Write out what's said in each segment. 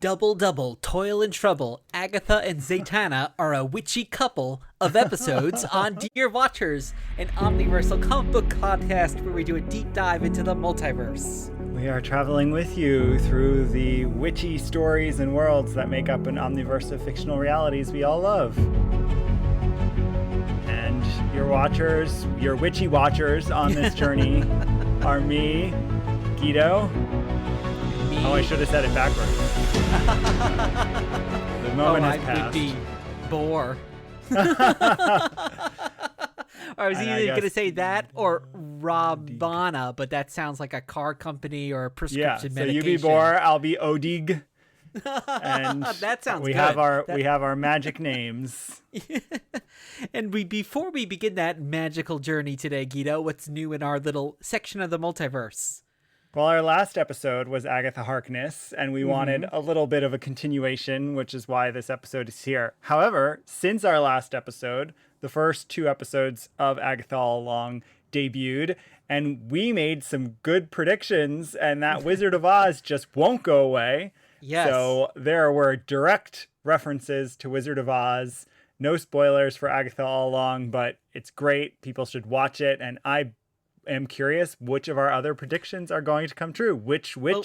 Double, double, toil and trouble. Agatha and Zatanna are a witchy couple of episodes on Dear Watchers, an omniversal comic book podcast where we do a deep dive into the multiverse. We are traveling with you through the witchy stories and worlds that make up an omniverse of fictional realities we all love. And your watchers, your witchy watchers on this journey are me, Guido. Oh, I should have said it backwards. The moment has passed. I would be Boar. I was either going to say that or Robana, but that sounds like a car company or a prescription medication. So you be Boar, I'll be Odig. And that sounds we good. We have our magic names. And before we begin that magical journey today, Guido, what's new in our little section of the multiverse? Well, our last episode was Agatha Harkness, and we wanted a little bit of a continuation, which is why this episode is here. However, since our last episode, the first two episodes of Agatha All Along debuted, and we made some good predictions, and that Wizard of Oz just won't go away. Yes. So there were direct references to Wizard of Oz. No spoilers for Agatha All Along, but it's great. People should watch it, and I am curious which of our other predictions are going to come true. Which? Well,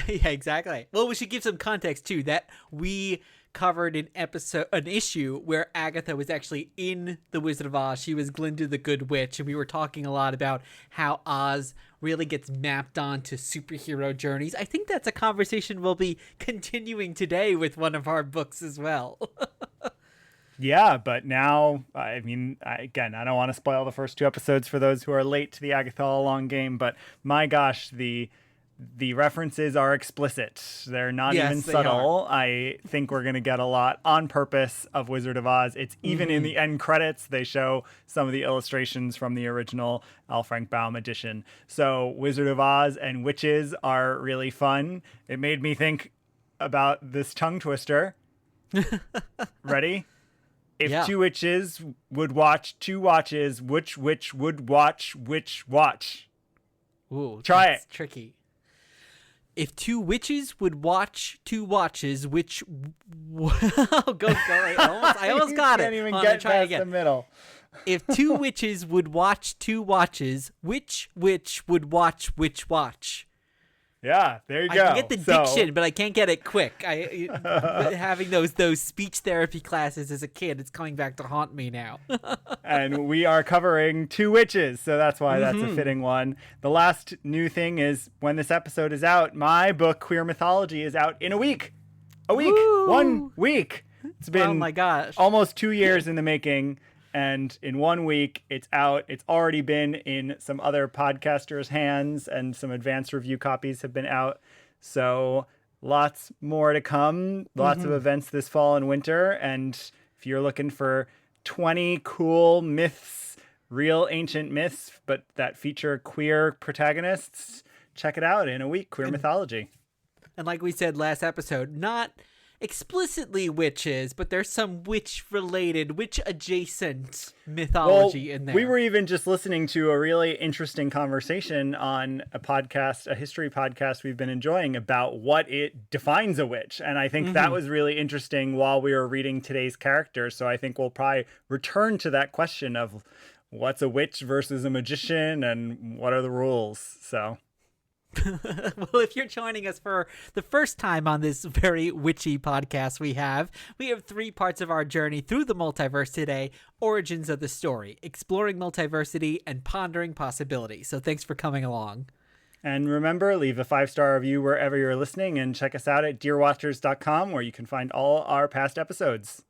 yeah, exactly. Well, we should give some context too, that we covered an issue where Agatha was actually in The Wizard of Oz. She was Glinda the Good Witch, and we were talking a lot about how Oz really gets mapped onto superhero journeys. I think that's a conversation we'll be continuing today with one of our books as well. Yeah, but now, I mean, I don't want to spoil the first two episodes for those who are late to the Agatha All Along game, but my gosh, the references are explicit. They're not even subtle. I think we're going to get a lot on purpose of Wizard of Oz. It's even in the end credits, they show some of the illustrations from the original L. Frank Baum edition. So Wizard of Oz and witches are really fun. It made me think about this tongue twister. Ready? If two witches would watch two watches, which witch would watch which watch? Ooh, try it. Tricky. If two witches would watch two watches, which go. I almost got it. Can't even get past the middle. If two witches would watch two watches, which witch would watch which watch? Yeah, there you go. I can get the diction, but I can't get it quick. Having those speech therapy classes as a kid, it's coming back to haunt me now. And we are covering two witches, so that's why that's a fitting one. The last new thing is when this episode is out, my book, Queer Mythology, is out in a week. Woo! 1 week. It's been oh my gosh. almost 2 years in the making. And in 1 week, it's out. It's already been in some other podcasters' hands, and some advanced review copies have been out. So lots more to come. Lots of events this fall and winter. And if you're looking for 20 cool myths, real ancient myths, but that feature queer protagonists, check it out in a week, Queer Mythology. And like we said last episode, not explicitly witches, but there's some witch-related, witch-adjacent mythology in there. We were even just listening to a really interesting conversation on a history podcast we've been enjoying about what it defines a witch. And I think that was really interesting while we were reading today's characters. So I think we'll probably return to that question of what's a witch versus a magician and what are the rules. So... Well, if you're joining us for the first time on this very witchy podcast we have 3 parts of our journey through the multiverse today: origins of the story, exploring multiversity, and pondering possibility. So thanks for coming along. And remember, leave a 5-star review wherever you're listening, and check us out at dearwatchers.com, where you can find all our past episodes.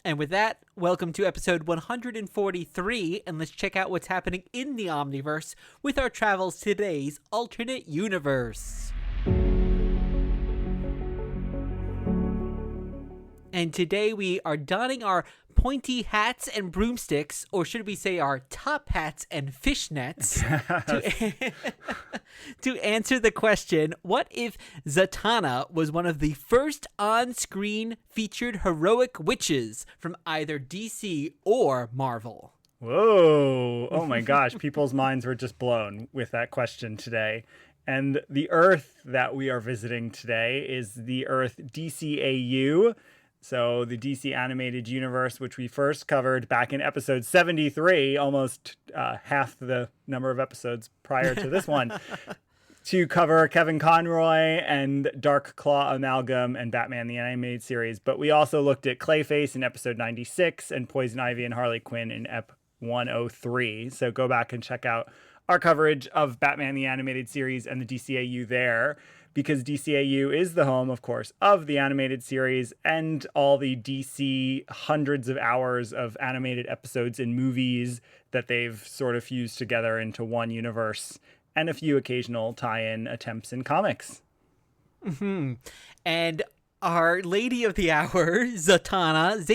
And with that, welcome to episode 143, and let's check out what's happening in the Omniverse with our travels to today's alternate universe. And today we are donning our pointy hats and broomsticks, or should we say our top hats and fishnets, to answer the question, what if Zatanna was one of the first on-screen featured heroic witches from either DC or Marvel? Whoa. Oh my gosh. People's minds were just blown with that question today. And the Earth that we are visiting today is the Earth DCAU. So the DC Animated Universe, which we first covered back in episode 73, almost half the number of episodes prior to this one, to cover Kevin Conroy and Dark Claw Amalgam and Batman the Animated Series. But we also looked at Clayface in episode 96 and Poison Ivy and Harley Quinn in ep 103. So go back and check out our coverage of Batman the Animated Series and the DCAU there, because DCAU is the home, of course, of the animated series and all the DC hundreds of hours of animated episodes and movies that they've sort of fused together into one universe, and a few occasional tie-in attempts in comics. Mm-hmm. And our lady of the hour, Zatanna.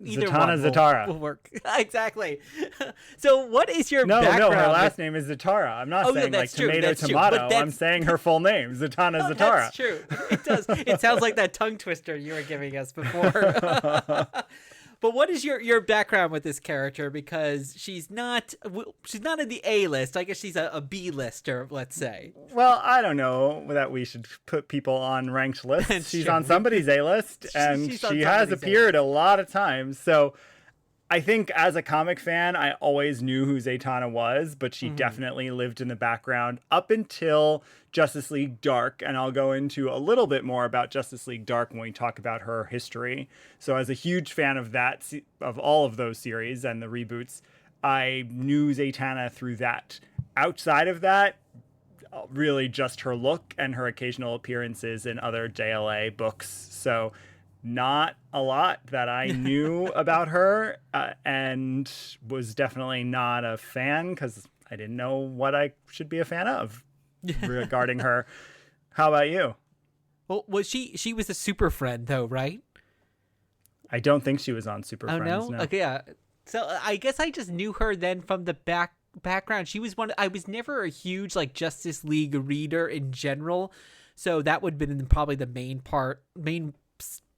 Either Zatanna one Zatara will work. Exactly. So what is your background? No, her last name is Zatara. I'm not saying like tomato. I'm saying her full name, Zatanna Zatara. That's true. It does. It sounds like that tongue twister you were giving us before. But what is your background with this character? Because she's not in the A list. I guess she's a B lister, let's say. Well, I don't know that we should put people on ranked lists. She's on somebody's A list, and she has appeared a lot of times. So I think as a comic fan, I always knew who Zatanna was, but she definitely lived in the background up until Justice League Dark, and I'll go into a little bit more about Justice League Dark when we talk about her history. So as a huge fan of of all of those series and the reboots, I knew Zatanna through that. Outside of that, really just her look and her occasional appearances in other JLA books. So not a lot that I knew about her, and was definitely not a fan because I didn't know what I should be a fan of regarding her. How about you? Well, was she was a Super Friend though, right? I don't think she was on Super Friends. No? Okay, yeah. So I guess I just knew her then from the background. She was I was never a huge like Justice League reader in general, so that would have been probably the main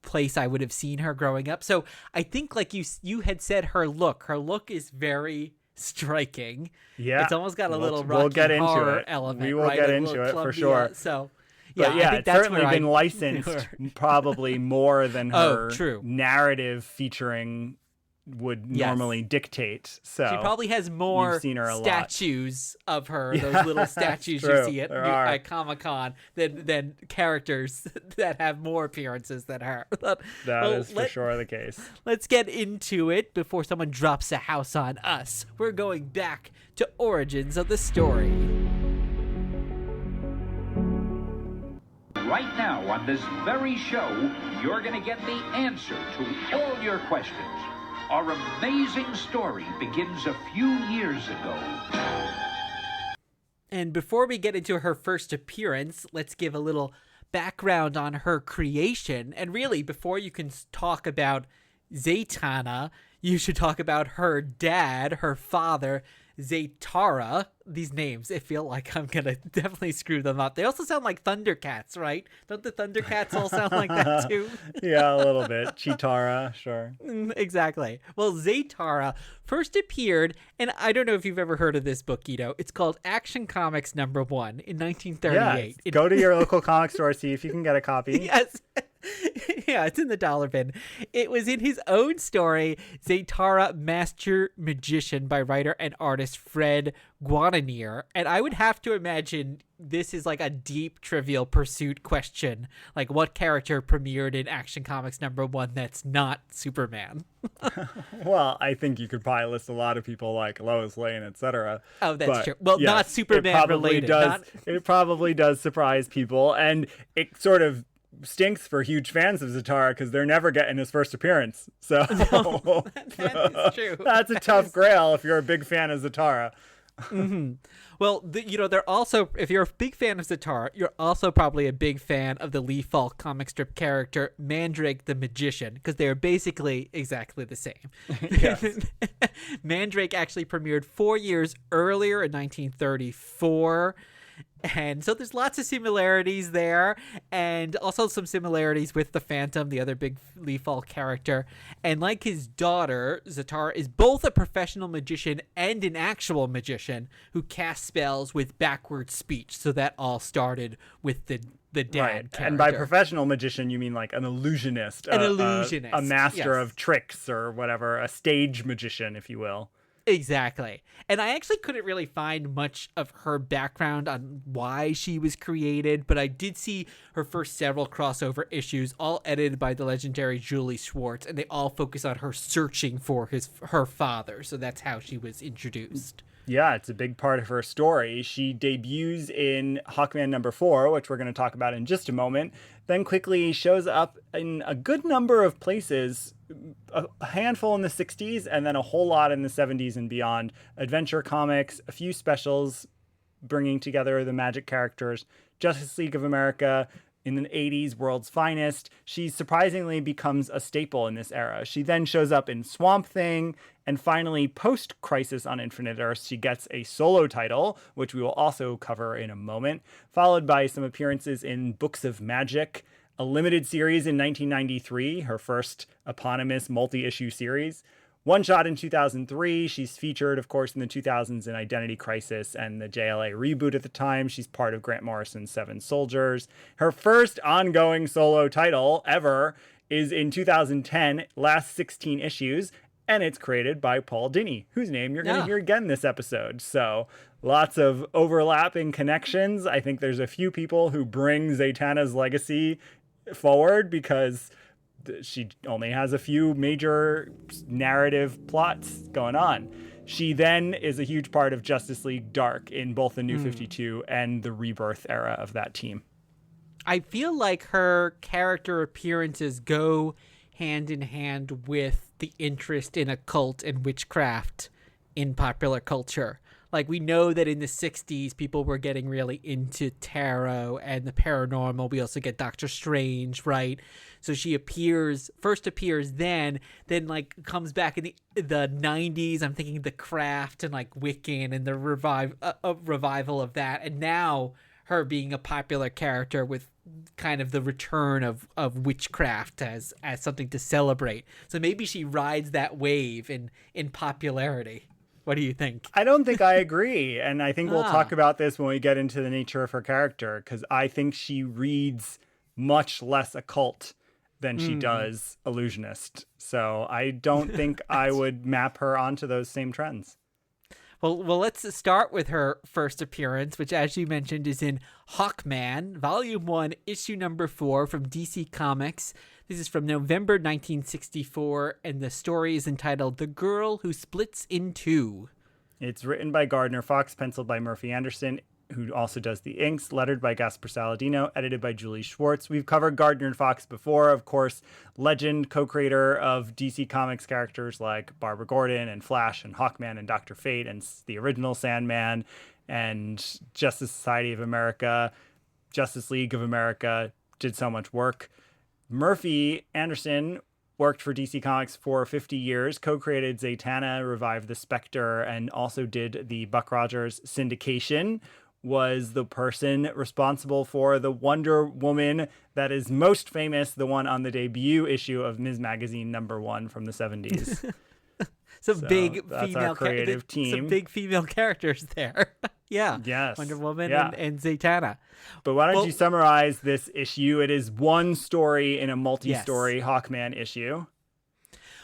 place I would have seen her growing up. So I think like you had said, her look is very striking. Yeah, it's almost got a little Rocky Horror element. We will get into it for sure. So yeah, I think it's that's certainly been licensed probably more than her true. narrative featuring would normally dictate. So she probably has more statues of her, those little statues you see at Comic-Con than characters that have more appearances than her. That is for sure the case. Let's get into it before someone drops a house on us. We're going back to origins of the story. Right now on this very show, you're going to get the answer to all your questions. Our amazing story begins a few years ago. And before we get into her first appearance, let's give a little background on her creation. And really, before you can talk about Zatanna, you should talk about her dad, her father, Zatara. These names, I feel like I'm gonna definitely screw them up. They also sound like Thundercats, right? Don't the Thundercats all sound like that too? Yeah, a little bit. Chitara, sure. Exactly. Well, Zatara first appeared, and I don't know if you've ever heard of this book, Guido. It's called Action Comics #1 in 1938. Yeah, go to your local comic store, see if you can get a copy. Yes. Yeah, it's in the dollar bin. It was in his own story, Zatara, Master Magician, by writer and artist Fred Guarnier. And I would have to imagine this is like a deep Trivial Pursuit question. Like, what character premiered in Action Comics #1 that's not Superman? Well, I think you could probably list a lot of people like Lois Lane, etc. Oh, that's true. Well, yes, not Superman related. It probably does surprise people. And it sort of stinks for huge fans of Zatara because they're never getting his first appearance. So no, that is true. That's a tough grail if you're a big fan of Zatara. Mm-hmm. Well, they're also, if you're a big fan of Zatara, you're also probably a big fan of the Lee Falk comic strip character Mandrake the Magician, because they are basically exactly the same. Yes. Mandrake actually premiered 4 years earlier in 1934. And so there's lots of similarities there, and also some similarities with the Phantom, the other big Leafall character. And like his daughter, Zatanna is both a professional magician and an actual magician who casts spells with backward speech. So that all started with the dad character. And by professional magician, you mean like an illusionist. An illusionist. A master yes. of tricks or whatever, a stage magician, if you will. Exactly. And I actually couldn't really find much of her background on why she was created, but I did see her first several crossover issues, all edited by the legendary Julie Schwartz, and they all focus on her searching for her father. So that's how she was introduced. Yeah, it's a big part of her story. She debuts in Hackman #4, which we're going to talk about in just a moment, then quickly shows up in a good number of places, a handful in the 60s, and then a whole lot in the 70s and beyond. Adventure comics, a few specials bringing together the Magic characters, Justice League of America, in the 80s, World's Finest. She surprisingly becomes a staple in this era. She then shows up in Swamp Thing, and finally, post-Crisis on Infinite Earths, she gets a solo title, which we will also cover in a moment, followed by some appearances in Books of Magic, a limited series in 1993, her first eponymous multi-issue series. One shot in 2003. She's featured, of course, in the 2000s in Identity Crisis and the JLA reboot at the time. She's part of Grant Morrison's Seven Soldiers. Her first ongoing solo title ever is in 2010, last 16 issues, and it's created by Paul Dini, whose name you're going to hear again this episode. So lots of overlapping connections. I think there's a few people who bring Zatanna's legacy forward because she only has a few major narrative plots going on. She then is a huge part of Justice League Dark in both the New 52 and the Rebirth era of that team. I feel like her character appearances go hand in hand with the interest in occult and witchcraft in popular culture. Like, we know that in the 60s, people were getting really into tarot and the paranormal. We also get Doctor Strange, right? So she first appears then like comes back in the 90s. I'm thinking The Craft and like Wiccan and the revival of that. And now her being a popular character with kind of the return of witchcraft as something to celebrate. So maybe she rides that wave in popularity. What do you think? I don't think I agree. And I think we'll talk about this when we get into the nature of her character, because I think she reads much less occult than she does illusionist. So I don't think I would map her onto those same trends. Well, let's start with her first appearance, which, as you mentioned, is in Hackman, Volume 1, Issue number 4 from DC Comics. This is from November 1964, and the story is entitled The Girl Who Splits in Two. It's written by Gardner Fox, penciled by Murphy Anderson, who also does the inks, lettered by Gaspar Saladino, edited by Julie Schwartz. We've covered Gardner Fox before, of course, legend, co-creator of DC Comics characters like Barbara Gordon and Flash and Hawkman and Dr. Fate and the original Sandman and Justice Society of America, Justice League of America, did so much work. Murphy Anderson worked for DC Comics for 50 years, co-created Zatanna, revived the Spectre, and also did the Buck Rogers syndication, was the person responsible for the Wonder Woman that is most famous, the one on the debut issue of Ms. Magazine #1 from the 70s. Some big female characters there. Yeah. Yes. Wonder Woman and Zatanna. But why don't you summarize this issue? It is one story in a multi-story Hawkman issue.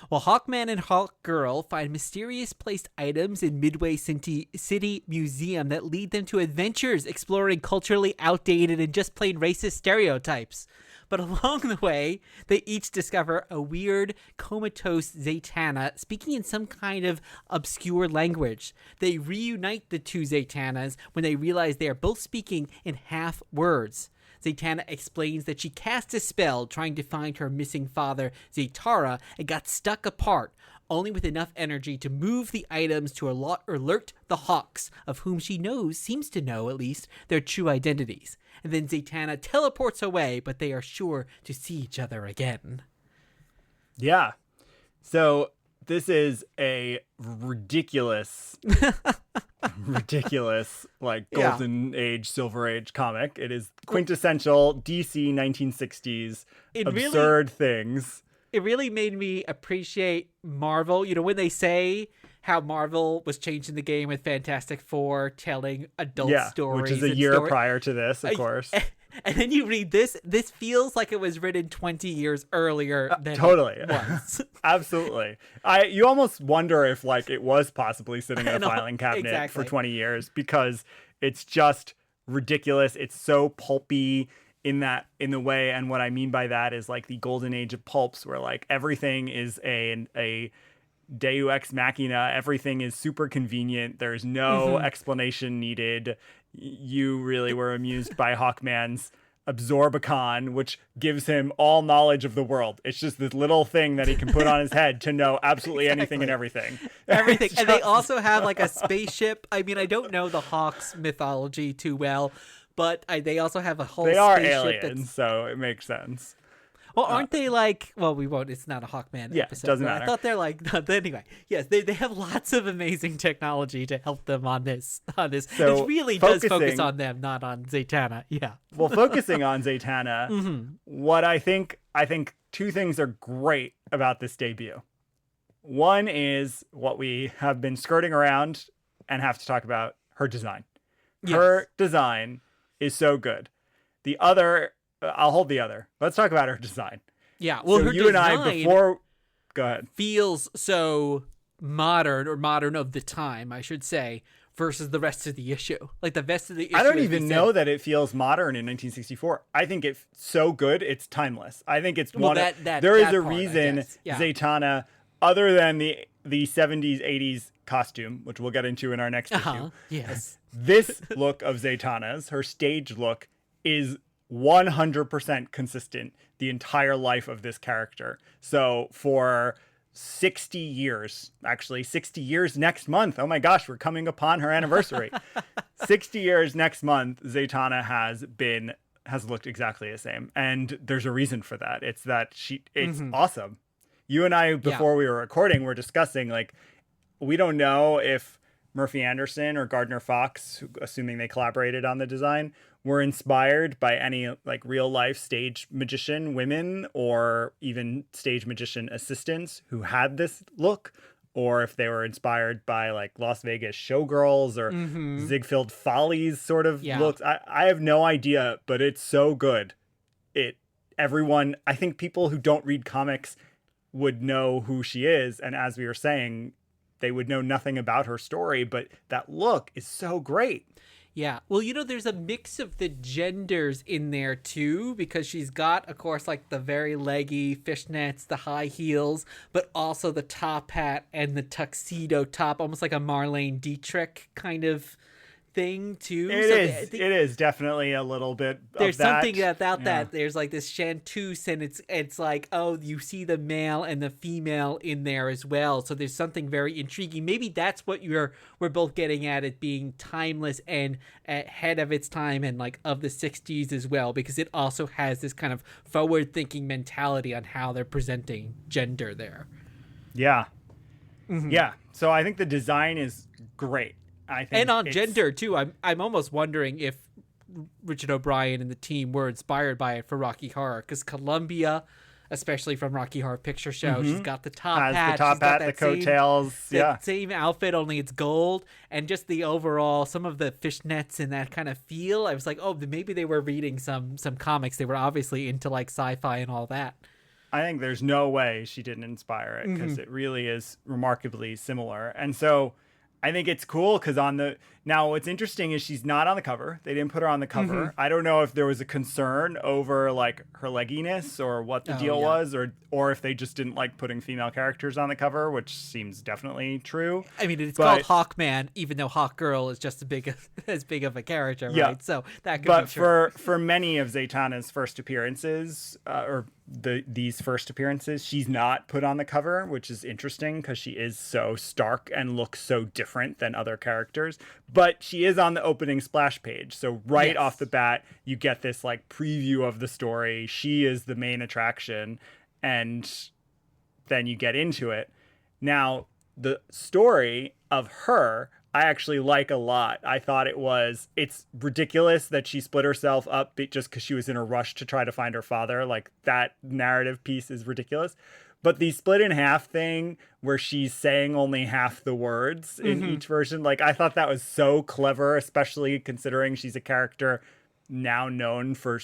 Well, Hawkman and Hawkgirl find mysterious placed items in Midway City Museum that lead them to adventures exploring culturally outdated and just plain racist stereotypes. But along the way, they each discover a weird, comatose Zatanna speaking in some kind of obscure language. They reunite the two Zatannas when they realize they are both speaking in half words. Zatanna explains that she cast a spell trying to find her missing father, Zatara, and got stuck apart, only with enough energy to move the items to alert the Hawks, of whom she seems to know at least, their true identities. And then Zatanna teleports away, but they are sure to see each other again. Yeah. So This is a ridiculous, like golden age, silver age comic. It is quintessential DC 1960s absurd things. It really made me appreciate Marvel. You know, when they say how Marvel was changing the game with Fantastic Four, telling adult stories. Which is a year prior to this, of course. And then you read this feels like it was written 20 years earlier than totally. It was. Absolutely. You almost wonder if like it was possibly sitting in a filing cabinet for 20 years, because it's just ridiculous. It's so pulpy in the way, and what I mean by that is like the golden age of pulps, where like everything is a Deus ex machina, everything is super convenient, there's no explanation needed. You really were amused by Hawkman's Absorbicon, which gives him all knowledge of the world. It's just this little thing that he can put on his head to know absolutely anything and everything. And they also have like a spaceship. I mean, I don't know the Hawks mythology too well, but they also have a whole They are spaceship aliens, so it makes sense. Well, aren't they like? Well, we won't. It's not a Hawkman episode. Doesn't matter. I thought they're like. Anyway, yes, they have lots of amazing technology to help them on this. So it really does focus on them, not on Zatanna. Yeah. Well, focusing on Zatanna, what I think two things are great about this debut. One is what we have been skirting around and have to talk about: her design. Yes. Her design is so good. The other. I'll hold the other. Let's talk about her design. Yeah. Well, so her you design and I before. Go ahead. Feels so modern, or modern of the time, I should say, versus the rest of the issue. Like the rest of the issue. I don't even know that it feels modern in 1964. I think it's so good, it's timeless. I think it's one. There is a reason Zatanna, other than the 70s, 80s costume, which we'll get into in our next issue. Yes. This look of Zatanna's, her stage look, is 100% consistent the entire life of this character. So for 60 years next month. Oh my gosh, we're coming upon her anniversary. 60 years next month, Zatanna has looked exactly the same. And there's a reason for that. It's that it's awesome. You and I, before we were recording, were discussing, like, we don't know if Murphy Anderson or Gardner Fox, assuming they collaborated on the design, were inspired by any like real life stage magician women or even stage magician assistants who had this look, or if they were inspired by like Las Vegas showgirls or Ziegfeld Follies sort of looks. I have no idea, but it's so good. I think people who don't read comics would know who she is, and as we were saying, they would know nothing about her story, but that look is so great. Yeah. Well, you know, there's a mix of the genders in there too, because she's got, of course, like the very leggy fishnets, the high heels, but also the top hat and the tuxedo top, almost like a Marlene Dietrich kind of thing too. It is definitely a little bit there's of that. Something about that. There's like this chanteuse, and it's like, oh, you see the male and the female in there as well, so there's something very intriguing. Maybe that's what we're both getting at, it being timeless and ahead of its time, and like of the 60s as well, because it also has this kind of forward thinking mentality on how they're presenting gender there. Yeah. So I think the design is great. And on gender too, I'm almost wondering if Richard O'Brien and the team were inspired by it for Rocky Horror, because Columbia, especially from Rocky Horror Picture Show, she's got the top hat, the coattails, same outfit, only it's gold, and just the overall, some of the fishnets and that kind of feel. I was like, oh, maybe they were reading some comics. They were obviously into like sci-fi and all that. I think there's no way she didn't inspire it, because it really is remarkably similar. And so I think it's cool because now what's interesting is she's not on the cover. They didn't put her on the cover. I don't know if there was a concern over like her legginess or what the deal was, or if they just didn't like putting female characters on the cover, which seems definitely true. I mean, it's called Hawkman, even though Hawkgirl is just as big of a character, right? So that could be true. for many of Zatanna's first appearances, these first appearances, she's not put on the cover, which is interesting because she is so stark and looks so different than other characters. But she is on the opening splash page, so off the bat you get this like preview of the story. She is the main attraction, and then you get into it. Now, the story of her, I actually like a lot. I thought it's ridiculous that she split herself up just because she was in a rush to try to find her father. Like, that narrative piece is ridiculous. But the split in half thing where she's saying only half the words in each version, like, I thought that was so clever, especially considering she's a character now known for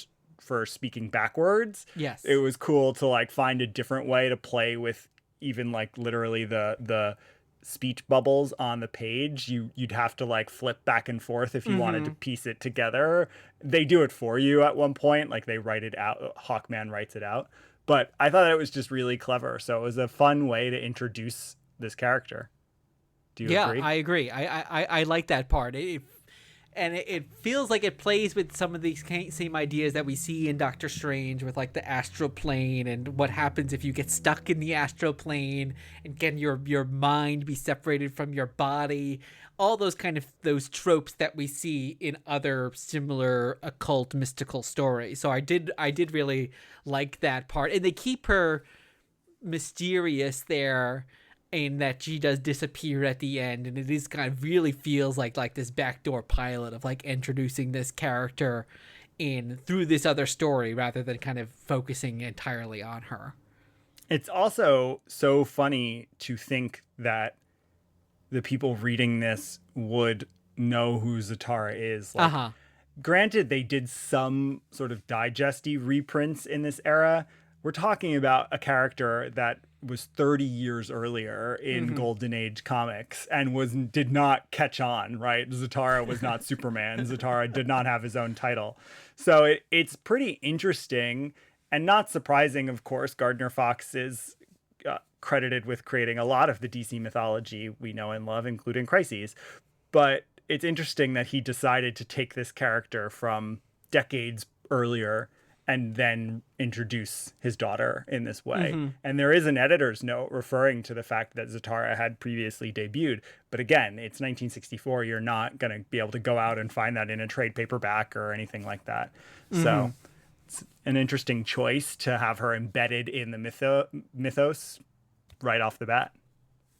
speaking backwards. Yes. It was cool to like find a different way to play with even like literally the speech bubbles on the page. You'd have to like flip back and forth if you wanted to piece it together. They do it for you at one point, like they write it out. Hackman writes it out. But I thought it was just really clever. So it was a fun way to introduce this character. Do you agree? Yeah, I agree. I like that part. It feels like it plays with some of these same ideas that we see in Doctor Strange with like the astral plane and what happens if you get stuck in the astral plane, and can your mind be separated from your body, all those those tropes that we see in other similar occult mystical stories. So I did really like that part, and they keep her mysterious there, in that she does disappear at the end, and it is kind of really feels like this backdoor pilot of like introducing this character in through this other story rather than kind of focusing entirely on her. It's also so funny to think that the people reading this would know who Zatanna is. Like, granted, they did some sort of digesty reprints in this era. We're talking about a character that was 30 years earlier in Golden Age comics and did not catch on, right? Zatanna was not Superman. Zatanna did not have his own title. So it's pretty interesting and not surprising, of course. Gardner Fox is credited with creating a lot of the DC mythology we know and love, including Crises. But it's interesting that he decided to take this character from decades earlier and then introduce his daughter in this way. And there is an editor's note referring to the fact that Zatanna had previously debuted. But again, it's 1964. You're not going to be able to go out and find that in a trade paperback or anything like that. So it's an interesting choice to have her embedded in the mythos right off the bat.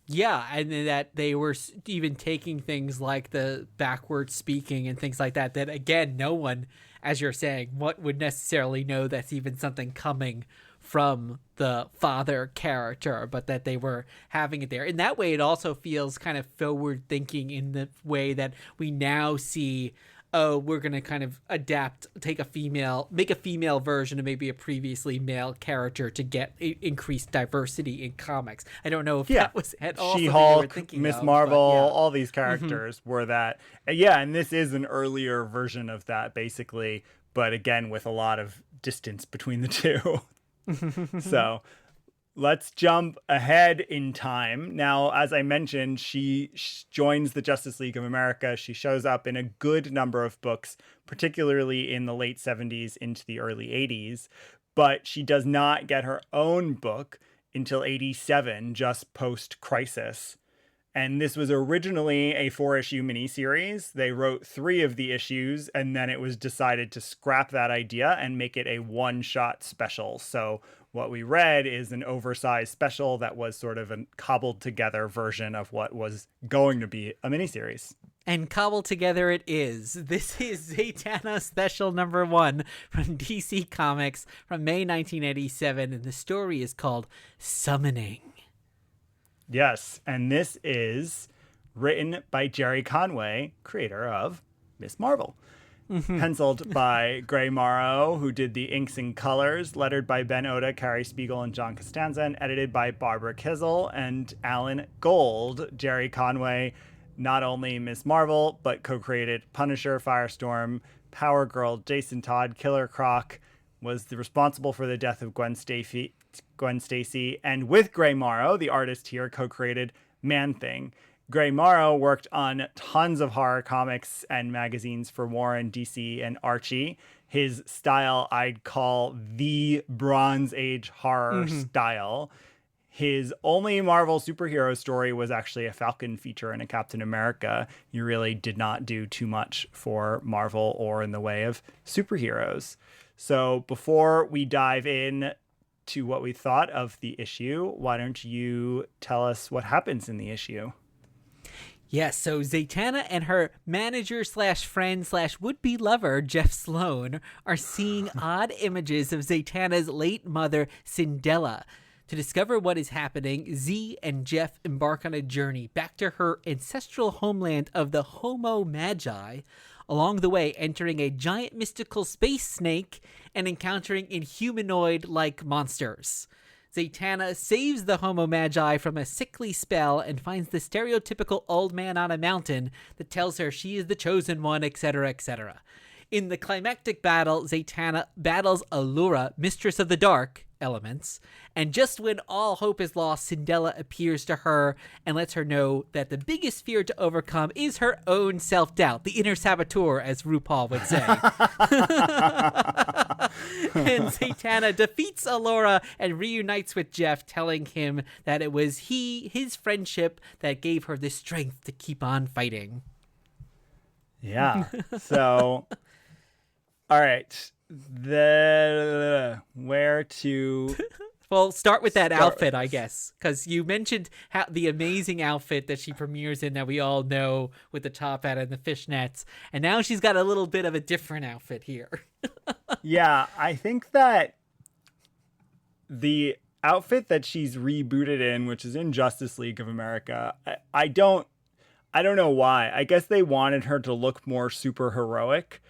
Yeah, and that they were even taking things like the backward speaking and things like that, that again, no one, as you're saying, what would necessarily know that's even something coming from the father character, but that they were having it there. In that way, it also feels kind of forward thinking in the way that we now see, oh, we're going to kind of make a female version of maybe a previously male character to get increased diversity in comics. I don't know if that was at all She-Hulk, Miss Marvel, all these characters were that. Yeah, and this is an earlier version of that, basically, but again, with a lot of distance between the two. So let's jump ahead in time. Now, as I mentioned, she joins the Justice League of America. She shows up in a good number of books, particularly in the late 70s into the early 80s. But she does not get her own book until 87, just post-Crisis. And this was originally a 4-issue miniseries. They wrote 3 of the issues, and then it was decided to scrap that idea and make it a one-shot special. So what we read is an oversized special that was sort of a cobbled together version of what was going to be a miniseries. And cobbled together it is. This is Zatanna Special number 1 from DC Comics from May 1987, and the story is called Summoning. Yes, and this is written by Gerry Conway, creator of Miss Marvel. Penciled by Gray Morrow, who did the inks and colors, lettered by Ben Oda, Carrie Spiegel, and John Costanza, and edited by Barbara Kizel and Alan Gold. Gerry Conway, not only Miss Marvel, but co-created Punisher, Firestorm, Power Girl, Jason Todd, Killer Croc, was responsible for the death of Gwen Stacy, and with Gray Morrow, the artist here, co-created Man-Thing. Gray Morrow worked on tons of horror comics and magazines for Warren, DC, and Archie. His style I'd call the Bronze Age horror style. His only Marvel superhero story was actually a Falcon feature and a Captain America. He really did not do too much for Marvel or in the way of superheroes. So before we dive in to what we thought of the issue, why don't you tell us what happens in the issue? Yes, so Zatanna and her manager slash friend slash would-be lover, Jeff Sloan, are seeing odd images of Zatanna's late mother, Cindella. To discover what is happening, Z and Jeff embark on a journey back to her ancestral homeland of the Homo Magi, along the way entering a giant mystical space snake and encountering inhumanoid-like monsters. Zatanna saves the Homo Magi from a sickly spell and finds the stereotypical old man on a mountain that tells her she is the chosen one, etc., etc. In the climactic battle, Zatanna battles Allura, mistress of the dark elements, and just when all hope is lost, Cindella appears to her and lets her know that the biggest fear to overcome is her own self-doubt, the inner saboteur, as RuPaul would say. And Zatanna defeats Allura and reunites with Jeff, telling him that it was his friendship that gave her the strength to keep on fighting. Yeah. So, all right. Where to... Well, start with that outfit, I guess, because you mentioned the amazing outfit that she premieres in that we all know with the top hat and the fishnets, and now she's got a little bit of a different outfit here. Yeah, I think that the outfit that she's rebooted in, which is in Justice League of America, I don't know why. I guess they wanted her to look more super heroic.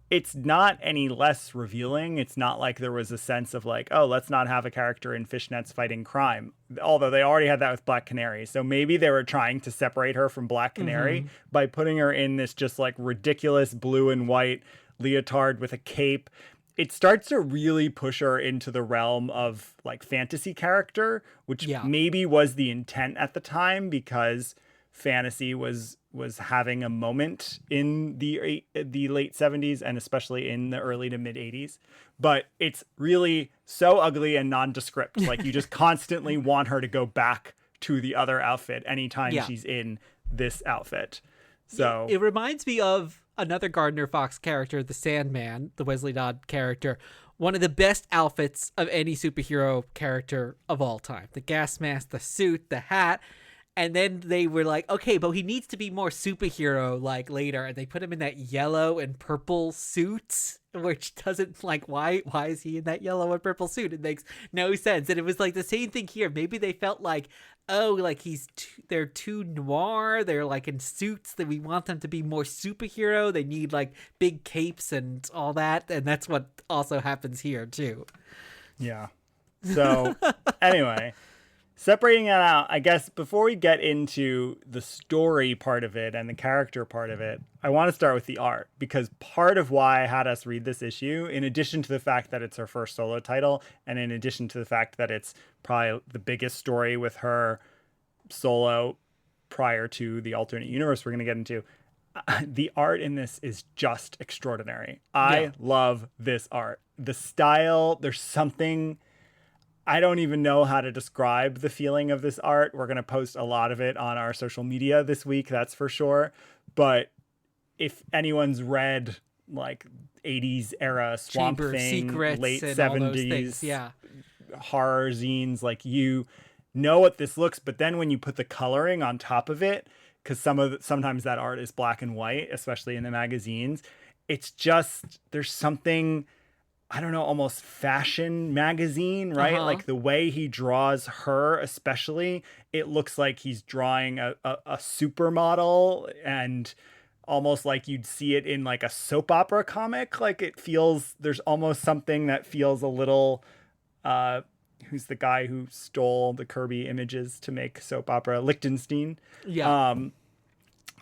It's not any less revealing. It's not like there was a sense of like, oh, let's not have a character in fishnets fighting crime. Although they already had that with Black Canary. So maybe they were trying to separate her from Black Canary by putting her in this just like ridiculous blue and white leotard with a cape. It starts to really push her into the realm of like fantasy character, which maybe was the intent at the time because fantasy was having a moment in the late 70s and especially in the early to mid 80s. But it's really so ugly and nondescript. Like you just constantly want her to go back to the other outfit anytime she's in this outfit. So it reminds me of another Gardner Fox character, the Sandman, the Wesley Dodd character. One of the best outfits of any superhero character of all time. The gas mask, the suit, the hat. And then they were like, okay, but he needs to be more superhero like later. And they put him in that yellow and purple suit, which doesn't like, why is he in that yellow and purple suit? It makes no sense. And it was like the same thing here. Maybe they felt like, oh, like they're too noir. They're like in suits that we want them to be more superhero. They need like big capes and all that. And that's what also happens here too. Yeah. So anyway, separating that out, I guess before we get into the story part of it and the character part of it, I want to start with the art, because part of why I had us read this issue, in addition to the fact that it's her first solo title, and in addition to the fact that it's probably the biggest story with her solo prior to the alternate universe we're going to get into, the art in this is just extraordinary. I love this art. The style, there's something... I don't even know how to describe the feeling of this art. We're going to post a lot of it on our social media this week, that's for sure. But if anyone's read like 80s era Swamp Chamber Thing, Secrets late and 70s all those things, horror zines, like you know what this looks, but then when you put the coloring on top of it, because sometimes that art is black and white, especially in the magazines, it's just, there's something... I don't know, almost fashion magazine, right? Like the way he draws her, especially, it looks like he's drawing a supermodel, and almost like you'd see it in like a soap opera comic. Like it feels, there's almost something that feels a little, who's the guy who stole the Kirby images to make soap opera? Lichtenstein. Yeah.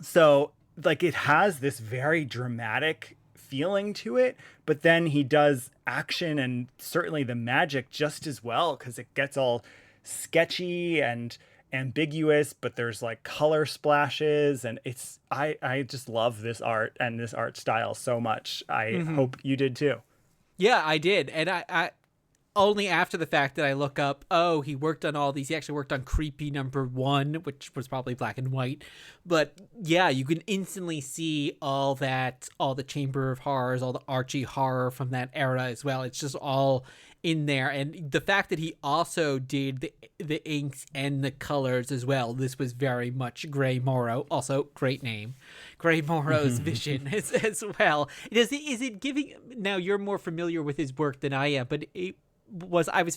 So like it has this very dramatic feeling to it, but then he does action and certainly the magic just as well, because it gets all sketchy and ambiguous, but there's like color splashes, and it's I just love this art and this art style so much. I hope you did too. Yeah, I did. And only after the fact that I look up, oh, he worked on all these. He actually worked on Creepy #1, which was probably black and white. But yeah, you can instantly see all the Chamber of Horrors, all the Archie horror from that era as well. It's just all in there. And the fact that he also did the inks and the colors as well. This was very much Gray Morrow. Also, great name. Gray Morrow's vision as well. Is it giving... Now, you're more familiar with his work than I am, but I was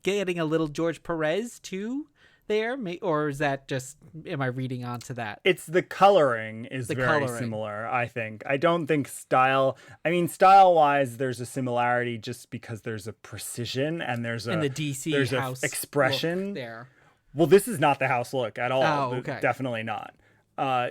getting a little George Perez too there, or is that just, am I reading onto that? It's the coloring is very similar, I think. I don't think style wise there's a similarity just because there's a precision and there's the DC house expression there. Well, this is not the house look at all. Oh, okay. Definitely not.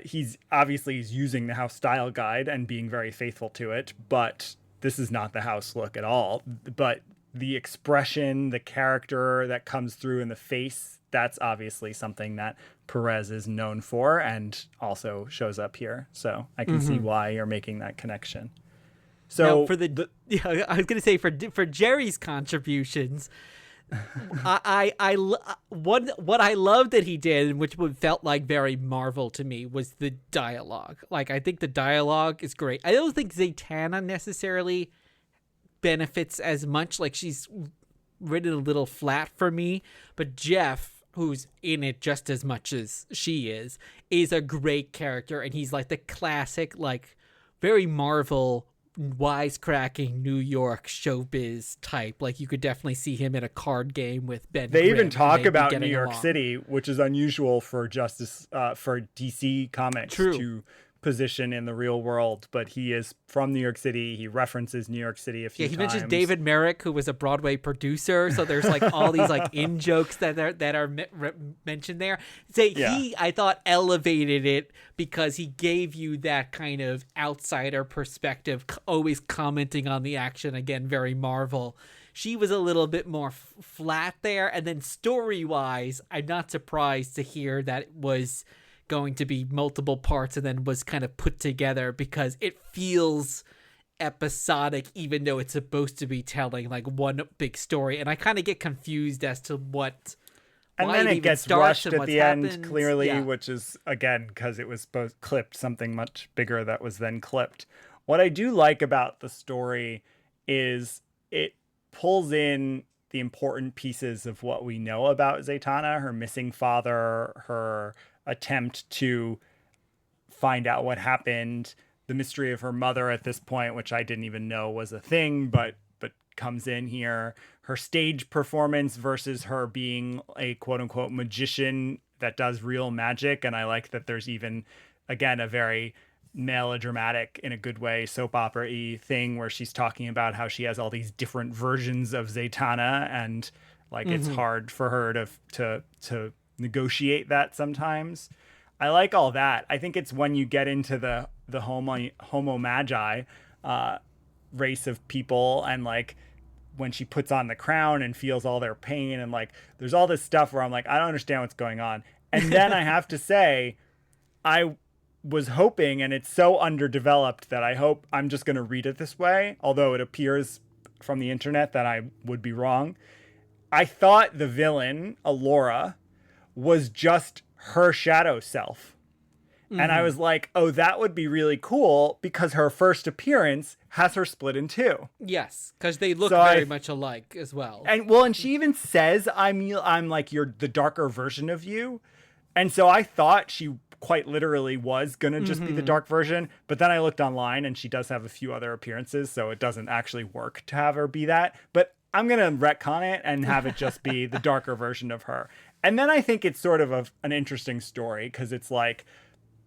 He's using the house style guide and being very faithful to it, but this is not the house look at all. But the expression, the character that comes through in the face, that's obviously something that Perez is known for and also shows up here. So I can see why you're making that connection. So now I was going to say for Gerry's contributions, what I loved that he did, which felt like very Marvel to me, was the dialogue. Like, I think the dialogue is great. I don't think Zatanna necessarily benefits as much. Like, she's written a little flat for me, but Jeff, who's in it just as much as she is a great character, and he's like the classic, like, very Marvel wisecracking New York showbiz type. Like, you could definitely see him in a card game with Ben They Grimm, even talk about New York along. City, which is unusual for for DC Comics to position in the real world, but he is from New York City. He references New York City a few times. He mentions David Merrick, who was a Broadway producer, so there's like all these like in jokes that are mentioned there. He, I thought, elevated it because he gave you that kind of outsider perspective, always commenting on the action, again, very Marvel. She was a little bit more flat there, and then story-wise, I'm not surprised to hear that it was going to be multiple parts and then was kind of put together because it feels episodic, even though it's supposed to be telling like one big story. And I kind of get confused as to what, and why then it it gets starts rushed and at the happened. end clearly, which is again because it was both clipped something much bigger that was then clipped. What I do like about the story is it pulls in the important pieces of what we know about Zatanna, her missing father, her attempt to find out what happened, the mystery of her mother at this point, which I didn't even know was a thing, but comes in here, her stage performance versus her being a quote unquote magician that does real magic. And I like that there's even, again, a very melodramatic, in a good way, soap opera-y thing where she's talking about how she has all these different versions of Zatanna, and like it's hard for her to negotiate that sometimes. I like all that. I think it's when you get into the homo magi race of people, and like when she puts on the crown and feels all their pain, and like there's all this stuff where I'm like, I don't understand what's going on. And then I have to say, I was hoping, and it's so underdeveloped that I hope I'm just going to read it this way, although it appears from the internet that I would be wrong. I thought the villain, Alora, was just her shadow self. And I was like, oh, that would be really cool because her first appearance has her split in two. Yes, because they look very much alike as well. And she even says, I'm like the darker version of you. And so I thought she quite literally was going to just be the dark version. But then I looked online and she does have a few other appearances, so it doesn't actually work to have her be that. But I'm going to retcon it and have it just be the darker version of her. And then I think it's sort of an interesting story because it's like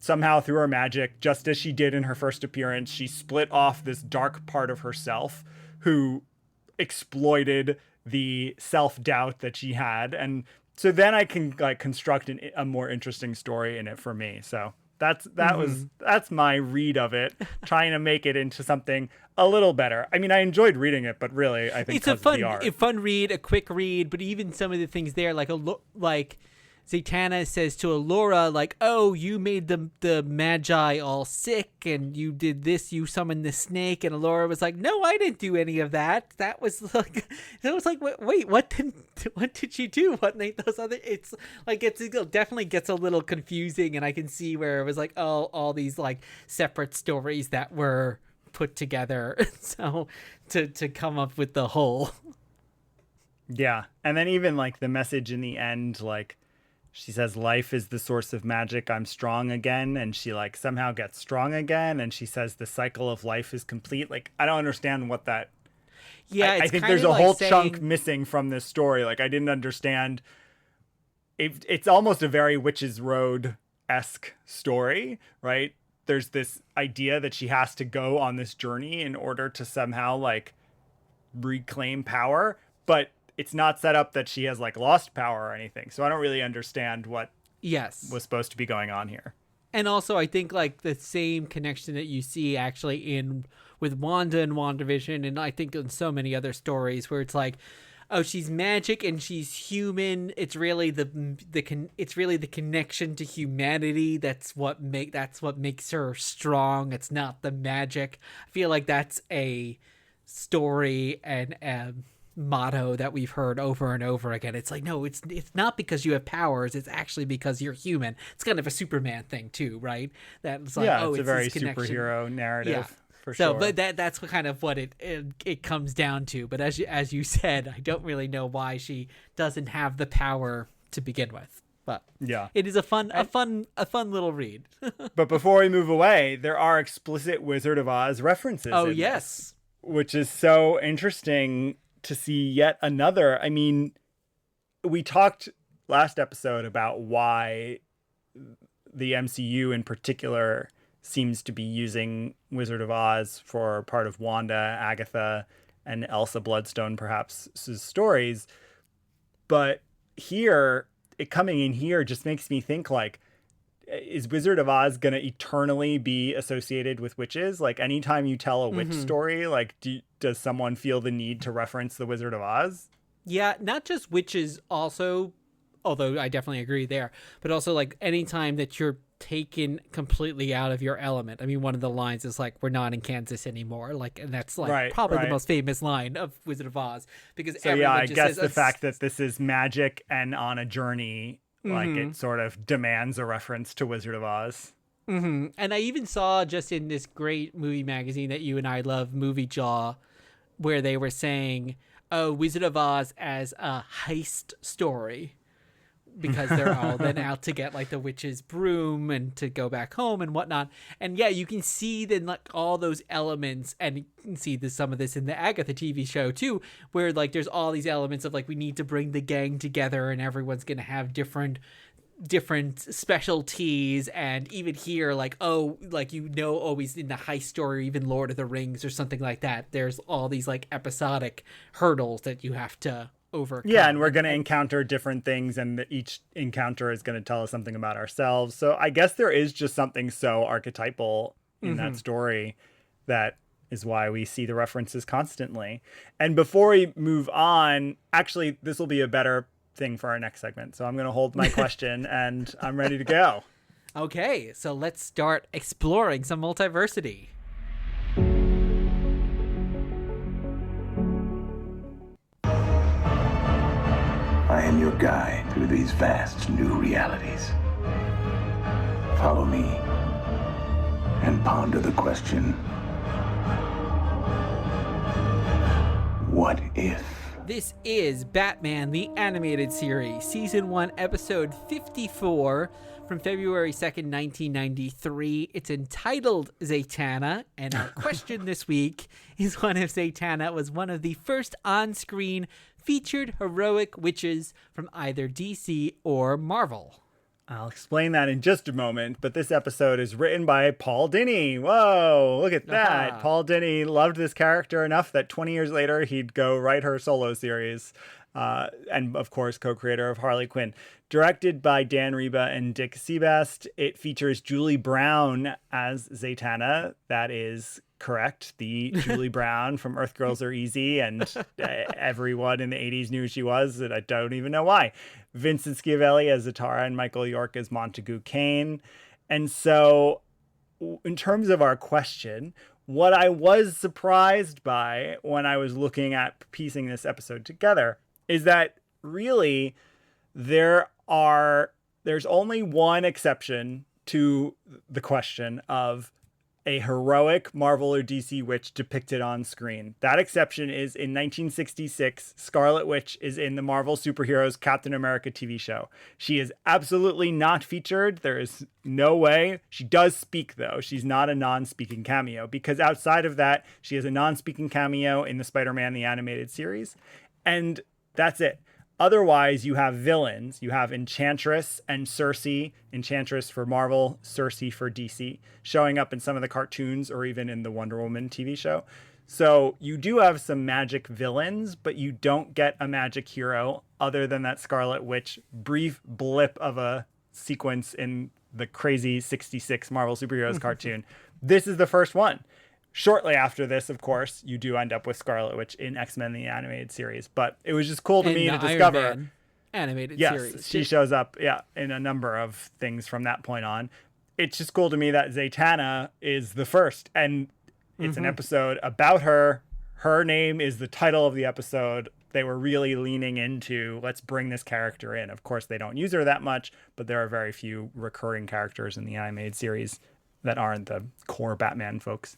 somehow through her magic, just as she did in her first appearance, she split off this dark part of herself who exploited the self-doubt that she had. And so then I can like construct a more interesting story in it for me. So that's my read of it, trying to make it into something a little better. I mean, I enjoyed reading it, but really, I think it's a fun read, a quick read. But even some of the things there, like Zatanna says to Allura, like, oh, you made the Magi all sick, and you did this, you summoned the snake, and Allura was like, no, I didn't do any of that. That was like, wait, what did you do? What made those other, it definitely gets a little confusing, and I can see where it was like, oh, all these like separate stories that were put together, so to come up with the whole. Yeah, and then even like the message in the end, like, she says, life is the source of magic. I'm strong again. And she like somehow gets strong again. And she says the cycle of life is complete. Like, I don't understand what that. Yeah, I think there's a whole chunk missing from this story. Like, I didn't understand. It's almost a very Witch's Road-esque story, right? There's this idea that she has to go on this journey in order to somehow like reclaim power. But it's not set up that she has like lost power or anything. So I don't really understand what was supposed to be going on here. And also I think like the same connection that you see actually with Wanda and WandaVision, and I think in so many other stories where it's like, oh, she's magic and she's human. It's really it's really the connection to humanity that's what makes her strong. It's not the magic. I feel like that's a story and motto that we've heard over and over again. It's like, no, it's not because you have powers, it's actually because you're human. It's kind of a Superman thing too, right? That's like, yeah, it's a very superhero narrative. Yeah. For sure. So, but that's kind of what it comes down to. But as you said, I don't really know why she doesn't have the power to begin with. But yeah, it is a fun little read. But before we move away, there are explicit Wizard of Oz references. Oh yes, which is so interesting to see yet another. I mean, we talked last episode about why the MCU in particular seems to be using Wizard of Oz for part of Wanda, Agatha, and Elsa Bloodstone perhaps stories. But here, it coming in here just makes me think like, is Wizard of Oz going to eternally be associated with witches? Like anytime you tell a witch story, like does someone feel the need to reference the Wizard of Oz? Yeah, not just witches also, although I definitely agree there, but also like anytime that you're taken completely out of your element. I mean, one of the lines is like, we're not in Kansas anymore. Like, and that's like probably the most famous line of Wizard of Oz, because so yeah, I guess the fact that this is magic and on a journey, like it sort of demands a reference to Wizard of Oz. And I even saw just in this great movie magazine that you and I love, Movie Jaw, where they were saying, oh, Wizard of Oz as a heist story, because they're all then out to get like the witch's broom and to go back home and whatnot. And yeah, you can see then like all those elements, and you can see some of this in the Agatha TV show too, where like there's all these elements of like, we need to bring the gang together and everyone's going to have different specialties. And even here, like, oh, like, you know, always in the heist story, even Lord of the Rings or something like that, there's all these like episodic hurdles that you have to overcome. Yeah, and we're going to encounter different things, and each encounter is going to tell us something about ourselves. So I guess there is just something so archetypal in that story that is why we see the references constantly. And before we move on, actually, this will be a better thing for our next segment. So I'm going to hold my question and I'm ready to go. Okay, so let's start exploring some multiversity. I am your guide through these vast new realities. Follow me and ponder the question, what if? This is Batman the Animated Series, Season 1, Episode 54, from February 2nd, 1993. It's entitled Zatanna, and our question this week is one if Zatanna was one of the first on-screen featured heroic witches from either DC or Marvel. I'll explain that in just a moment, but this episode is written by Paul Dini. Whoa, look at that. Paul Dini loved this character enough that 20 years later, he'd go write her solo series. And of course, co-creator of Harley Quinn. Directed by Dan Reba and Dick Sebast, it features Julie Brown as Zatanna. That is correct. The Julie Brown from Earth Girls Are Easy, and everyone in the 80s knew who she was, and I don't even know why. Vincent Schiavelli as Zatanna and Michael York as Montague Kane. And so in terms of our question, what I was surprised by when I was looking at piecing this episode together is that really there's only one exception to the question of a heroic Marvel or DC witch depicted on screen. That exception is in 1966, Scarlet Witch is in the Marvel Superheroes Captain America TV show. She is absolutely not featured. There is no way. She does speak, though. She's not a non-speaking cameo, because outside of that, she has a non-speaking cameo in the Spider-Man the Animated Series, and that's it. Otherwise, you have villains. You have Enchantress and Cersei, Enchantress for Marvel, Cersei for DC, showing up in some of the cartoons or even in the Wonder Woman TV show. So you do have some magic villains, but you don't get a magic hero other than that Scarlet Witch brief blip of a sequence in the crazy 66 Marvel Superheroes cartoon. This is the first one. Shortly after this, of course, you do end up with Scarlet Witch in X-Men the Animated Series. But it was just cool to me to discover. Iron Man animated series. Yes, she shows up, in a number of things from that point on. It's just cool to me that Zatanna is the first. And it's an episode about her. Her name is the title of the episode. They were really leaning into, let's bring this character in. Of course, they don't use her that much, but there are very few recurring characters in the animated series that aren't the core Batman folks.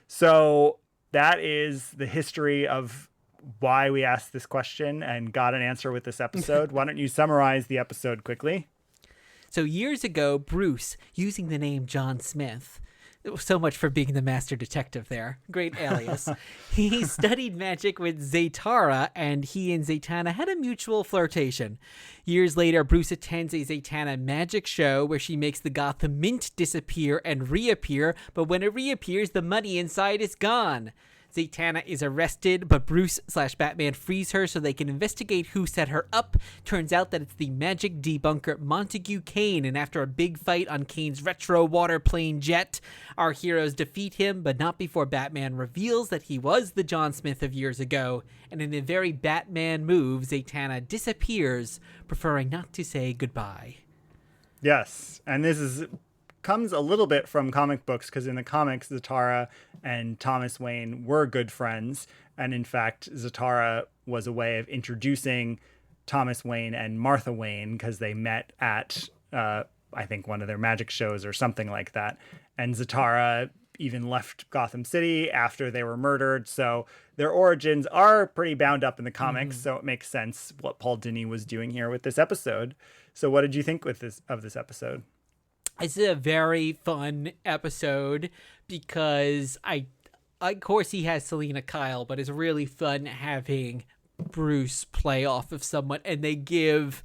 So that is the history of why we asked this question and got an answer with this episode. Why don't you summarize the episode quickly? So years ago, Bruce, using the name John Smith, so much for being the master detective there, great alias, he studied magic with Zatanna, and he and Zatanna had a mutual flirtation. Years later, Bruce attends a Zatanna magic show where she makes the Gotham Mint disappear and reappear, but when it reappears, the money inside is gone. Zatanna is arrested, but Bruce/Batman frees her so they can investigate who set her up. Turns out that it's the magic debunker Montague Kane, and after a big fight on Kane's retro waterplane jet, our heroes defeat him, but not before Batman reveals that he was the John Smith of years ago, and in a very Batman move, Zatanna disappears, preferring not to say goodbye. Yes, and this comes a little bit from comic books, because in the comics, Zatanna and Thomas Wayne were good friends. And in fact, Zatanna was a way of introducing Thomas Wayne and Martha Wayne, because they met at, I think, one of their magic shows or something like that. And Zatanna even left Gotham City after they were murdered. So their origins are pretty bound up in the comics. So it makes sense what Paul Dini was doing here with this episode. So what did you think of this episode? It's a very fun episode because of course he has Selena Kyle, but it's really fun having Bruce play off of someone, and they give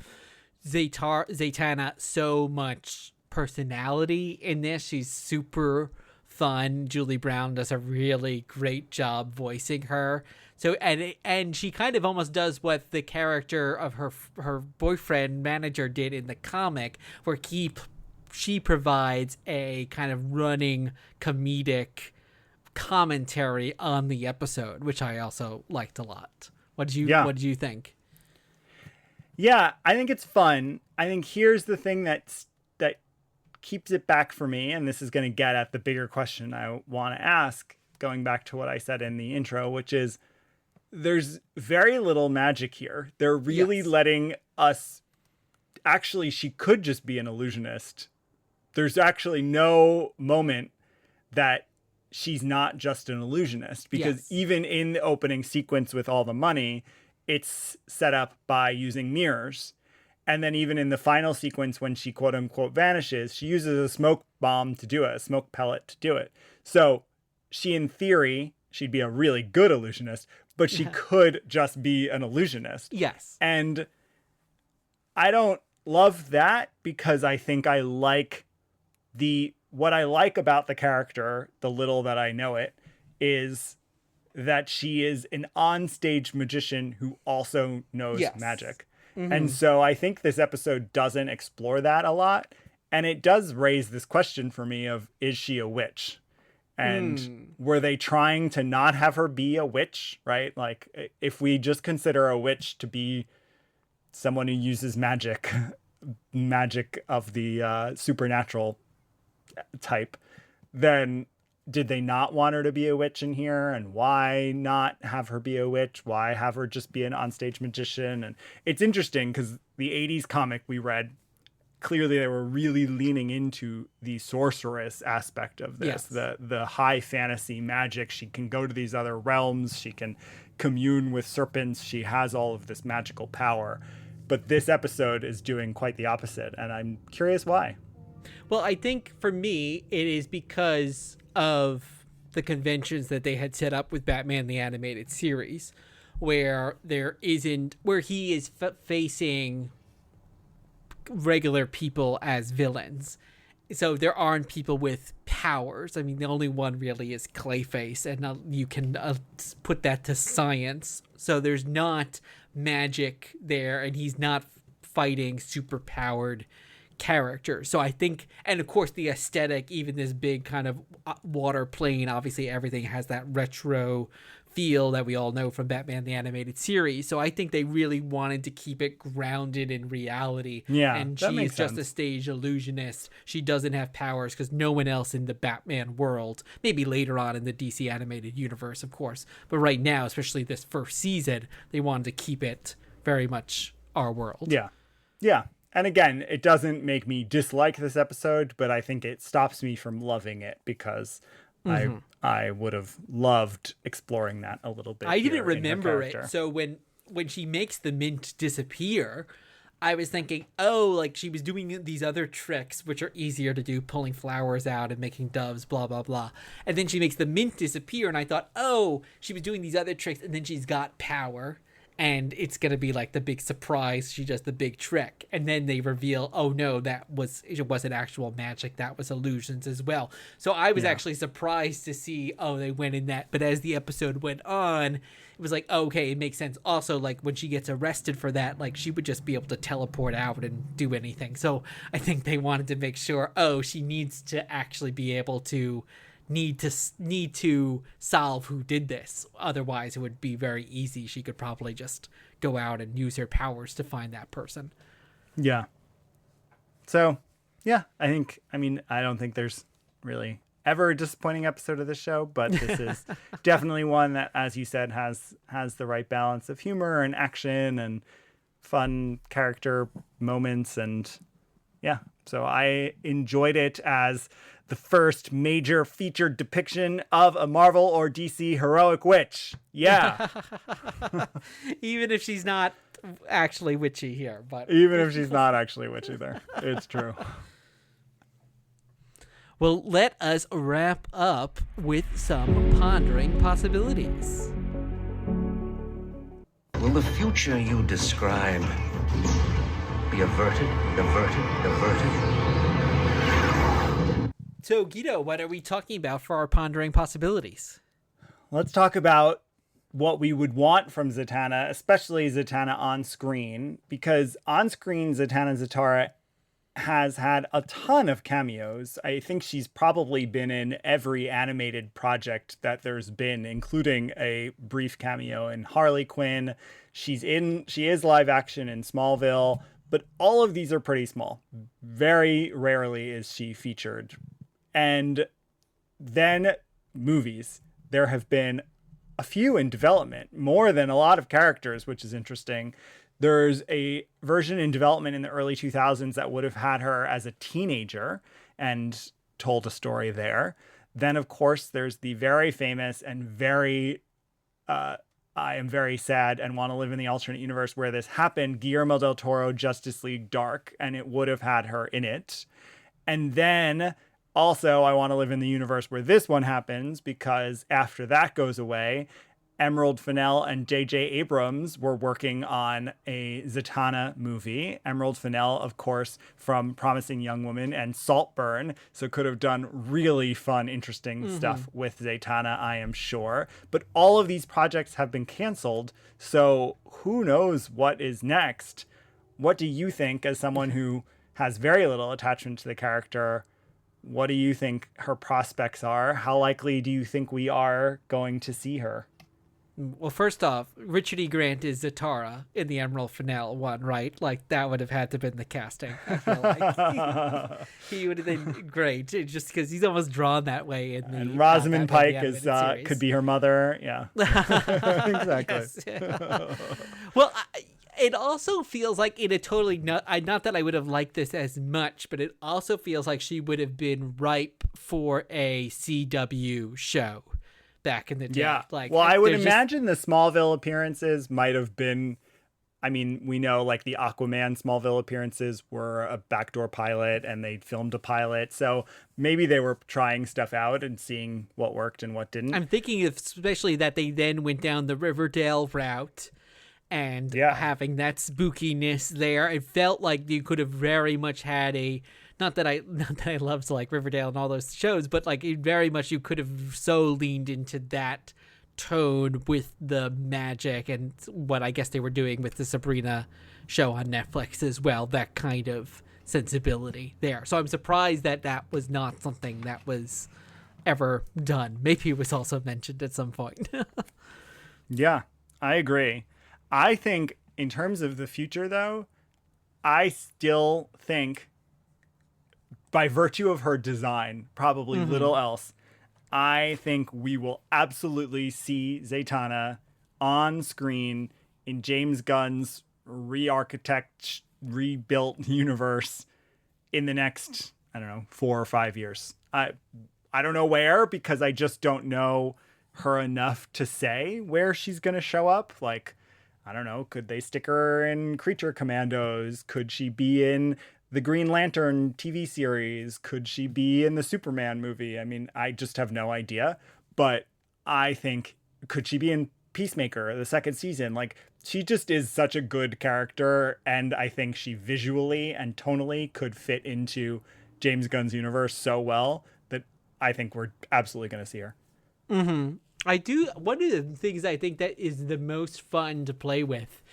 Zatanna so much personality in this. She's super fun. Julie Brown does a really great job voicing her. So and she kind of almost does what the character of her boyfriend manager did in the comic, where she provides a kind of running comedic commentary on the episode, which I also liked a lot. What did you think? Yeah, I think it's fun. I think here's the thing that keeps it back for me, and this is going to get at the bigger question I want to ask, going back to what I said in the intro, which is there's very little magic here. They're really letting us, actually, she could just be an illusionist. There's actually no moment that she's not just an illusionist, because even in the opening sequence with all the money, it's set up by using mirrors. And then even in the final sequence, when she quote unquote vanishes, she uses a smoke bomb to do it, a smoke pellet to do it. So she, in theory, she'd be a really good illusionist, but she could just be an illusionist. Yes. And I don't love that, because I think I like what I like about the character, the little that I know it, is that she is an onstage magician who also knows magic. And so I think this episode doesn't explore that a lot. And it does raise this question for me of, is she a witch? And were they trying to not have her be a witch, right? Like, if we just consider a witch to be someone who uses magic of the supernatural type, then did they not want her to be a witch in here? And why not have her be a witch? Why have her just be an onstage magician? And it's interesting because the 80s comic we read, clearly they were really leaning into the sorceress aspect of this, yes. the high fantasy magic. She can go to these other realms. She can commune with serpents. She has all of this magical power. But this episode is doing quite the opposite, and I'm curious why. Well, I think for me, it is because of the conventions that they had set up with Batman the Animated Series, where he is facing regular people as villains. So there aren't people with powers. I mean, the only one really is Clayface, and you can put that to science. So there's not magic there, and he's not fighting super-powered characters. So I think, and of course the aesthetic, even this big kind of water plane, obviously everything has that retro feel that we all know from Batman the Animated Series. So I think they really wanted to keep it grounded in reality. Yeah, and she's just a stage illusionist. She doesn't have powers because no one else in the Batman world, maybe later on in the DC animated universe, of course, but right now, especially this first season, they wanted to keep it very much our world. Yeah. And again, it doesn't make me dislike this episode, but I think it stops me from loving it because I would have loved exploring that a little bit. I didn't remember it. So when she makes the mint disappear, I was thinking, oh, like she was doing these other tricks, which are easier to do, pulling flowers out and making doves, blah, blah, blah. And then she makes the mint disappear. And I thought, oh, she was doing these other tricks and then she's got power. And it's going to be like the big surprise. She does the big trick. And then they reveal, oh, no, it wasn't actual magic. That was illusions as well. So I was actually surprised to see, oh, they went in that. But as the episode went on, it was like, oh, okay, it makes sense. Also, like when she gets arrested for that, like she would just be able to teleport out and do anything. So I think they wanted to make sure, oh, she needs to actually be able to need to solve who did this. Otherwise it would be very easy. She could probably just go out and use her powers to find that person. Yeah. So yeah, I don't think there's really ever a disappointing episode of this show, but this is definitely one that, as you said, has the right balance of humor and action and fun character moments. And yeah, so I enjoyed it as the first major featured depiction of a Marvel or DC heroic witch. Yeah. Even if she's not actually witchy here, but even if she's not actually witchy there. It's true. Well, let us wrap up with some pondering possibilities. Will the future you describe be averted? So, Guido, what are we talking about for our pondering possibilities? Let's talk about what we would want from Zatanna, especially Zatanna on screen, because on screen, Zatanna Zatara has had a ton of cameos. I think she's probably been in every animated project that there's been, including a brief cameo in Harley Quinn. She is live action in Smallville, but all of these are pretty small. Very rarely is she featured. And then movies. There have been a few in development, more than a lot of characters, which is interesting. There's a version in development in the early 2000s that would have had her as a teenager and told a story there. Then, of course, there's the very famous and very, I am very sad and want to live in the alternate universe where this happened, Guillermo del Toro Justice League Dark, and it would have had her in it. And then also, I want to live in the universe where this one happens, because after that goes away, Emerald Fennell and J.J. Abrams were working on a Zatanna movie. Emerald Fennell, of course, from Promising Young Woman and Saltburn, so could have done really fun, interesting stuff with Zatanna, I am sure. But all of these projects have been canceled, so who knows what is next? What do you think, as someone who has very little attachment to the character? what do you think her prospects are? How likely do you think we are going to see her? Well, first off, Richard E. Grant is Zatanna in the Emerald Fennell one, right? Like, that would have had to have been the casting, I feel like. He would have been great, just because he's almost drawn that way in the... And Rosamund Pike is could be her mother. Yeah. Exactly. Well, it also feels like in a totally... not that I would have liked this as much, but it also feels like she would have been ripe for a CW show back in the day. Yeah. Like, well, I would imagine the Smallville appearances might have been, I mean, we know like the Aquaman Smallville appearances were a backdoor pilot and they filmed a pilot. So maybe they were trying stuff out and seeing what worked and what didn't. I'm thinking of especially that they then went down the Riverdale route and having that spookiness there. It felt like you could have very much had a... Not that I loved like Riverdale and all those shows, but like it very much you could have so leaned into that tone with the magic and what I guess they were doing with the Sabrina show on Netflix as well, that kind of sensibility there. So I'm surprised that that was not something that was ever done. Maybe it was also mentioned at some point. Yeah, I agree. I think in terms of the future though, I still think by virtue of her design, probably little else, I think we will absolutely see Zatanna on screen in James Gunn's rebuilt universe in the next, 4 or 5 years. I don't know where, because I just don't know her enough to say where she's going to show up. Like, I don't know, could they stick her in Creature Commandos? Could she be in the Green Lantern TV series? Could she be in the Superman movie? I mean, I just have no idea. But I think, could she be in Peacemaker, the second season? Like, she just is such a good character. And I think she visually and tonally could fit into James Gunn's universe so well that I think we're absolutely going to see her. Mm-hmm. I do. One of the things I think that is the most fun to play with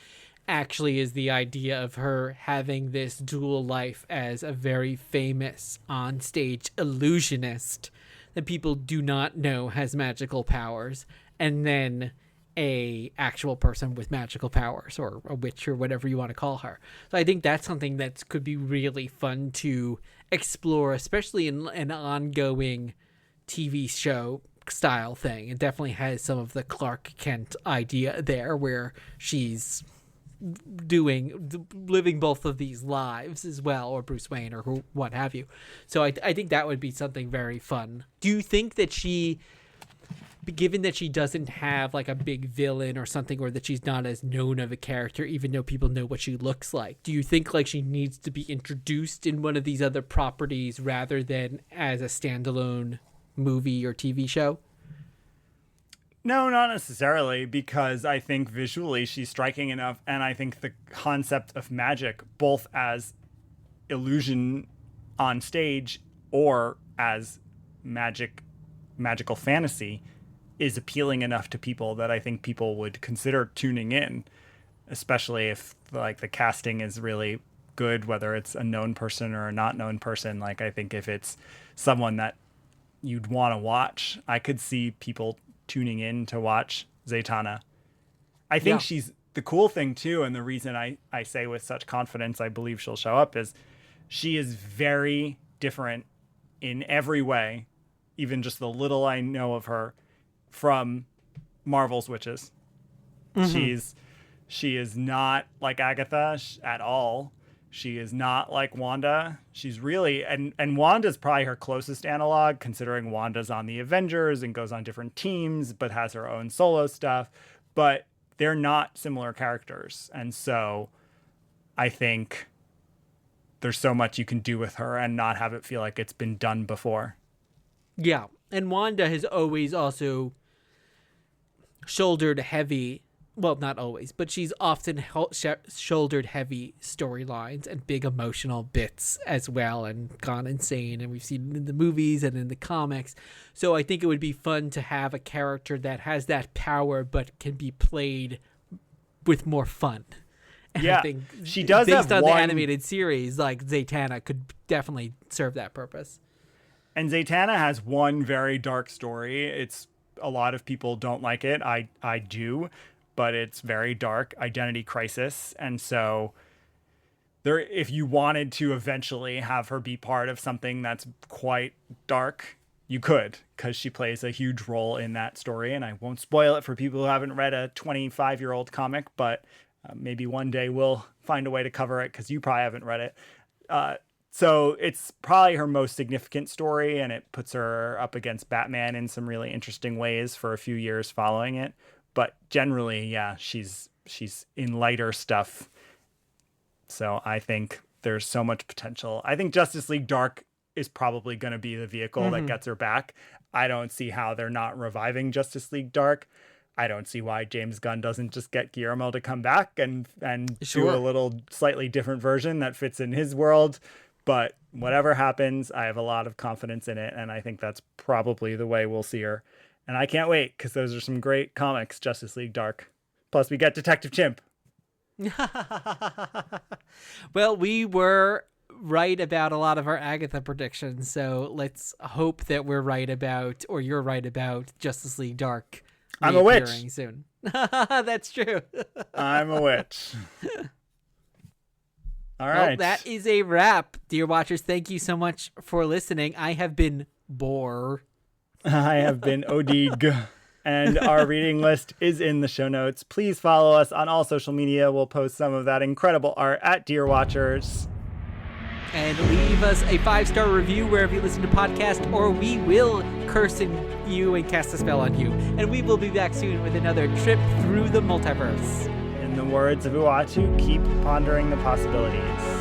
actually is the idea of her having this dual life as a very famous onstage illusionist that people do not know has magical powers, and then a actual person with magical powers, or a witch, or whatever you want to call her. So I think that's something that could be really fun to explore, especially in an ongoing TV show style thing. It definitely has some of the Clark Kent idea there, where she's living both of these lives as well, or Bruce Wayne, or what have you. So I think that would be something very fun. Do you think that she, given that she doesn't have like a big villain or something, or that she's not as known of a character, even though people know what she looks like, do you think like she needs to be introduced in one of these other properties rather than as a standalone movie or TV show? No, not necessarily, because I think visually she's striking enough, and I think the concept of magic, both as illusion on stage or as magical fantasy, is appealing enough to people that I think people would consider tuning in, especially if like the casting is really good, whether it's a known person or a not known person. Like, I think if it's someone that you'd want to watch, I could see people tuning in to watch Zatanna. I think she's, the cool thing too, and the reason I say with such confidence I believe she'll show up, is she is very different in every way, even just the little I know of her, from Marvel's witches. She is not like Agatha at all. She is not like Wanda. She's really, and Wanda's probably her closest analog, considering Wanda's on the Avengers and goes on different teams, but has her own solo stuff. But they're not similar characters. And so I think there's so much you can do with her and not have it feel like it's been done before. Yeah. And Wanda has always also shouldered heavy, well, not always, but she's often shouldered heavy storylines and big emotional bits as well, and gone insane, and we've seen it in the movies and in the comics. So I think it would be fun to have a character that has that power but can be played with more fun. And yeah, I think she does based have on the animated series, like Zatanna could definitely serve that purpose. And Zatanna has one very dark story. It's a lot of people don't like it. I do, but it's very dark, identity crisis. And so there, if you wanted to eventually have her be part of something that's quite dark, you could, because she plays a huge role in that story. And I won't spoil it for people who haven't read a 25-year-old comic, but maybe one day we'll find a way to cover it, because you probably haven't read it. So it's probably her most significant story, and it puts her up against Batman in some really interesting ways for a few years following it. But generally, yeah, she's in lighter stuff. So I think there's so much potential. I think Justice League Dark is probably going to be the vehicle that gets her back. I don't see how they're not reviving Justice League Dark. I don't see why James Gunn doesn't just get Guillermo to come back and do a little slightly different version that fits in his world. But whatever happens, I have a lot of confidence in it, and I think that's probably the way we'll see her. And I can't wait, because those are some great comics, Justice League Dark. Plus, we get Detective Chimp. Well, we were right about a lot of our Agatha predictions, so let's hope that we're right about, or you're right about, Justice League Dark. I'm a witch. Soon. That's true. I'm a witch. All right. Well, that is a wrap, dear watchers. Thank you so much for listening. I have been Bore. I have been Odig. And our reading list is in the show notes. Please follow us on all social media. We'll post some of that incredible art at Dear Watchers. And leave us a 5-star review wherever you listen to podcasts, or we will curse you and cast a spell on you. And we will be back soon with another trip through the multiverse. In the words of Uatu, keep pondering the possibilities.